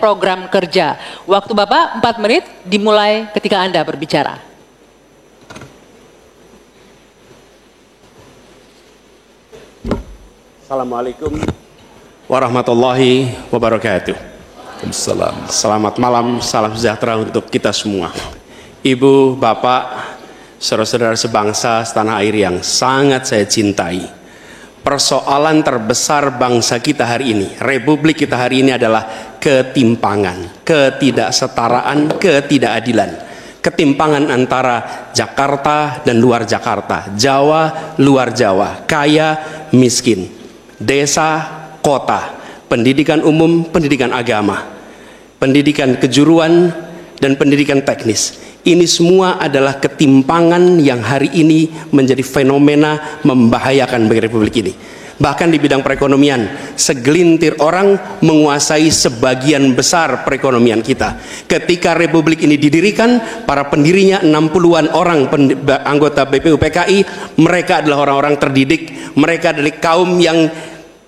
program kerja. Waktu Bapak 4 menit dimulai ketika Anda berbicara. Assalamualaikum warahmatullahi wabarakatuh. Selamat malam, salam sejahtera untuk kita semua. Ibu, Bapak, saudara-saudara sebangsa setanah air yang sangat saya cintai. Persoalan terbesar bangsa kita hari ini, republik kita hari ini adalah ketimpangan, ketidaksetaraan, ketidakadilan. Ketimpangan antara Jakarta dan luar Jakarta, Jawa, luar Jawa, kaya, miskin, desa, kota, pendidikan umum, pendidikan agama, pendidikan kejuruan, dan pendidikan teknis. Ini semua adalah ketimpangan yang hari ini menjadi fenomena membahayakan bagi republik ini. Bahkan di bidang perekonomian, segelintir orang menguasai sebagian besar perekonomian kita. Ketika republik ini didirikan, para pendirinya 60-an orang anggota BPUPKI, mereka adalah orang-orang terdidik, mereka adalah kaum yang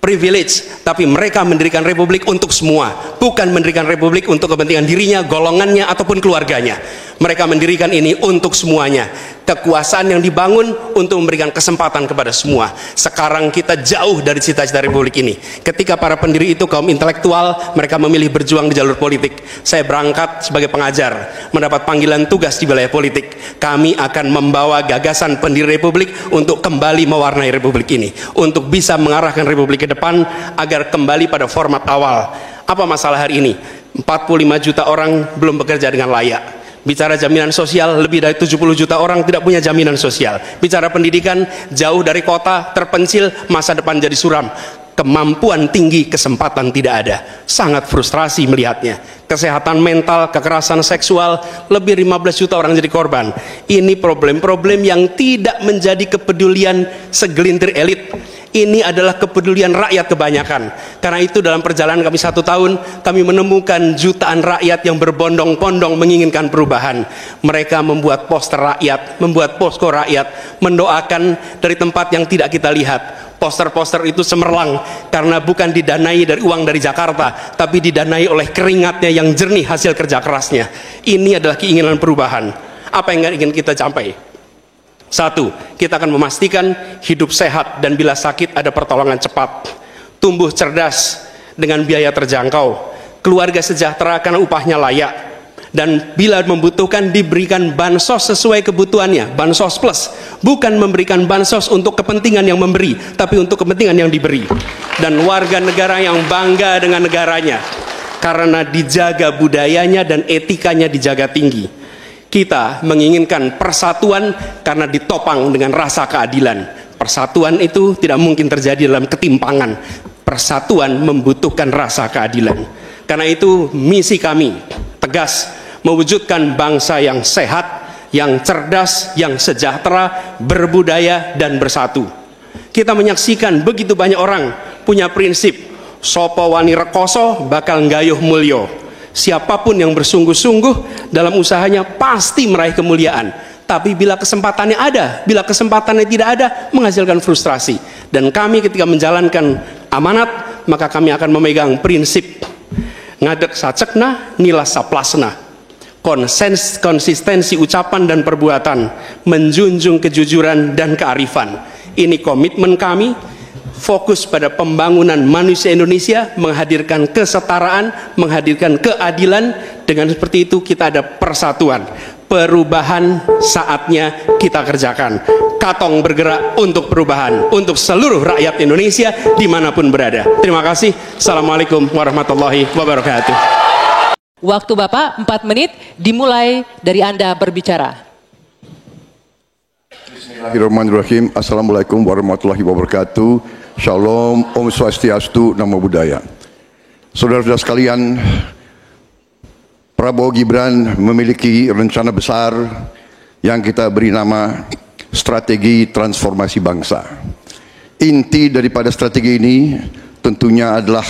privilege, tapi mereka mendirikan republik untuk semua, bukan mendirikan republik untuk kepentingan dirinya, golongannya, ataupun keluarganya. Mereka mendirikan ini untuk semuanya. Kekuasaan yang dibangun untuk memberikan kesempatan kepada semua. Sekarang kita jauh dari cita-cita republik ini. Ketika para pendiri itu kaum intelektual, mereka memilih berjuang di jalur politik. Saya berangkat sebagai pengajar, mendapat panggilan tugas di wilayah politik. Kami akan membawa gagasan pendiri republik untuk kembali mewarnai republik ini, untuk bisa mengarahkan republik ke depan agar kembali pada format awal. Apa masalah hari ini? 45 juta orang belum bekerja dengan layak. Bicara jaminan sosial, lebih dari 70 juta orang tidak punya jaminan sosial. Bicara pendidikan, jauh dari kota, terpencil, masa depan jadi suram. Kemampuan tinggi, kesempatan tidak ada. Sangat frustrasi melihatnya. Kesehatan mental, kekerasan seksual, lebih 15 juta orang jadi korban. Ini problem-problem yang tidak menjadi kepedulian segelintir elit. Ini adalah kepedulian rakyat kebanyakan. Karena itu dalam perjalanan kami 1 tahun, kami menemukan jutaan rakyat yang berbondong-bondong menginginkan perubahan. Mereka membuat poster rakyat, membuat posko rakyat, mendoakan dari tempat yang tidak kita lihat. Poster-poster itu cemerlang karena bukan didanai dari uang dari Jakarta, tapi didanai oleh keringatnya yang jernih hasil kerja kerasnya. Ini adalah keinginan perubahan. Apa yang ingin kita capai? 1, kita akan memastikan hidup sehat dan bila sakit ada pertolongan cepat. Tumbuh cerdas dengan biaya terjangkau. Keluarga sejahtera karena upahnya layak. Dan bila membutuhkan diberikan bansos sesuai kebutuhannya. Bansos plus. Bukan memberikan bansos untuk kepentingan yang memberi, tapi untuk kepentingan yang diberi. Dan warga negara yang bangga dengan negaranya. Karena dijaga budayanya dan etikanya dijaga tinggi. Kita menginginkan persatuan karena ditopang dengan rasa keadilan. Persatuan itu tidak mungkin terjadi dalam ketimpangan. Persatuan membutuhkan rasa keadilan. Karena itu misi kami tegas mewujudkan bangsa yang sehat, yang cerdas, yang sejahtera, berbudaya dan bersatu. Kita menyaksikan begitu banyak orang punya prinsip sopo wani rekoso bakal nggayuh mulyo. Siapapun yang bersungguh-sungguh dalam usahanya pasti meraih kemuliaan. Tapi bila kesempatannya ada, bila kesempatannya tidak ada, menghasilkan frustrasi. Dan kami ketika menjalankan amanat, maka kami akan memegang prinsip ngadek sacekna, nilas saplasna. Konsistensi ucapan dan perbuatan, menjunjung kejujuran dan kearifan. Ini komitmen kami. Fokus pada pembangunan manusia Indonesia, menghadirkan kesetaraan, menghadirkan keadilan. Dengan seperti itu kita ada persatuan. Perubahan saatnya kita kerjakan. Katong bergerak untuk perubahan, untuk seluruh rakyat Indonesia dimanapun berada. Terima kasih. Assalamualaikum warahmatullahi wabarakatuh. Waktu Bapak 4 menit dimulai dari Anda berbicara. Bismillahirrahmanirrahim. Assalamualaikum warahmatullahi wabarakatuh. Shalom, Om Swastiastu, Namo Buddhaya. Saudara-saudara sekalian, Prabowo Gibran memiliki rencana besar yang kita beri nama Strategi Transformasi Bangsa. Inti daripada strategi ini tentunya adalah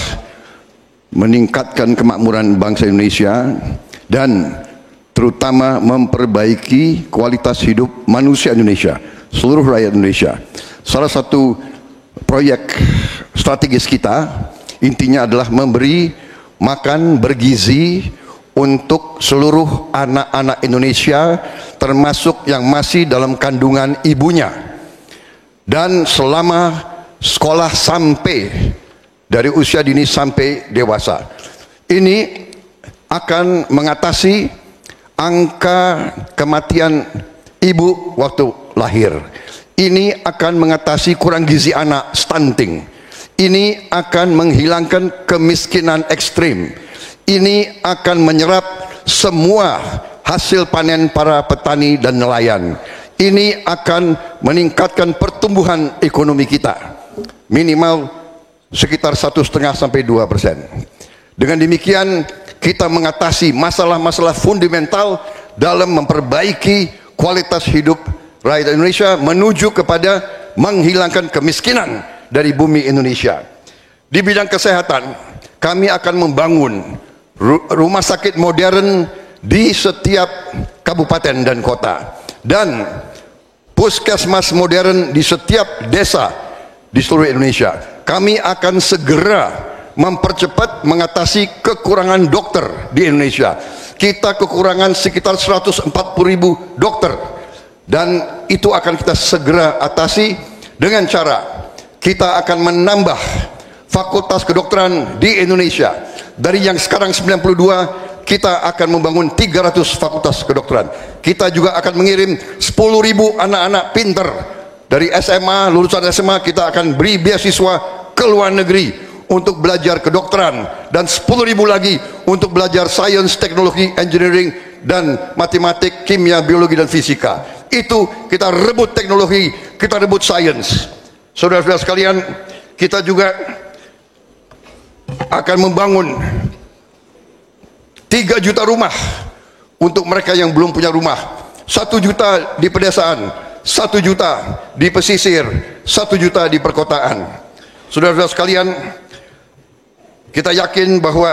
meningkatkan kemakmuran bangsa Indonesia dan terutama memperbaiki kualitas hidup manusia Indonesia, seluruh rakyat Indonesia. Salah satu proyek strategis kita intinya adalah memberi makan bergizi untuk seluruh anak-anak Indonesia, termasuk yang masih dalam kandungan ibunya. Dan selama sekolah sampai dari usia dini sampai dewasa, ini akan mengatasi angka kematian ibu waktu lahir. Ini akan mengatasi kurang gizi anak, stunting. Ini akan menghilangkan kemiskinan ekstrim. Ini akan menyerap semua hasil panen para petani dan nelayan. Ini akan meningkatkan pertumbuhan ekonomi kita minimal sekitar 1,5 sampai 2%. Dengan demikian kita mengatasi masalah-masalah fundamental dalam memperbaiki kualitas hidup rakyat Indonesia menuju kepada menghilangkan kemiskinan dari bumi Indonesia. Di bidang kesehatan, kami akan membangun rumah sakit modern di setiap kabupaten dan kota, dan puskesmas modern di setiap desa di seluruh Indonesia. Kami akan segera mempercepat mengatasi kekurangan dokter di Indonesia. Kita kekurangan sekitar 140.000 dokter, dan itu akan kita segera atasi dengan cara kita akan menambah fakultas kedokteran di Indonesia. Dari yang sekarang 92, kita akan membangun 300 fakultas kedokteran. Kita juga akan mengirim 10.000 anak-anak pinter dari SMA, lulusan SMA. Kita akan beri beasiswa ke luar negeri untuk belajar kedokteran, dan 10.000 lagi untuk belajar sains, teknologi, engineering, dan matematik, kimia, biologi, dan fisika. Itu kita rebut teknologi, kita rebut sains. Saudara-saudara sekalian, kita juga akan membangun 3 juta rumah untuk mereka yang belum punya rumah. 1 juta di pedesaan, 1 juta di pesisir, 1 juta di perkotaan. Saudara-saudara sekalian, kita yakin bahwa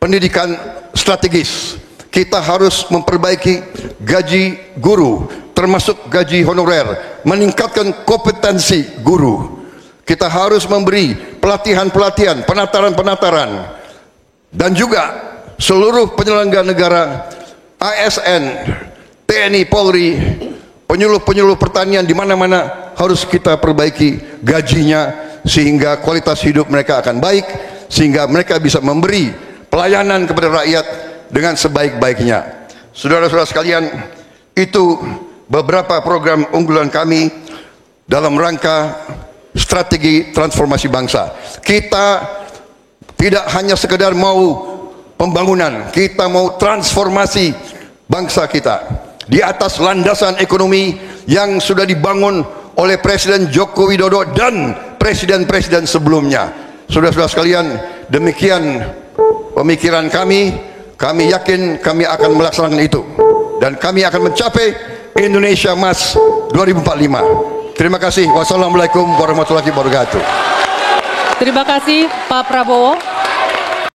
pendidikan strategis. Kita harus memperbaiki gaji guru, termasuk gaji honorer, meningkatkan kompetensi guru. Kita harus memberi pelatihan-pelatihan, penataran-penataran, dan juga seluruh penyelenggara negara, ASN, TNI, Polri, penyuluh-penyuluh pertanian di mana-mana harus kita perbaiki gajinya sehingga kualitas hidup mereka akan baik, sehingga mereka bisa memberi pelayanan kepada rakyat dengan sebaik-baiknya. Saudara-saudara sekalian, itu beberapa program unggulan kami dalam rangka strategi transformasi bangsa. Kita tidak hanya sekedar mau pembangunan, kita mau transformasi bangsa kita di atas landasan ekonomi yang sudah dibangun oleh Presiden Joko Widodo dan presiden-presiden sebelumnya. Saudara-saudara sekalian, demikian pemikiran kami. Kami yakin kami akan melaksanakan itu, dan kami akan mencapai Indonesia Emas 2045. Terima kasih. Wassalamualaikum warahmatullahi wabarakatuh. Terima kasih Pak Prabowo.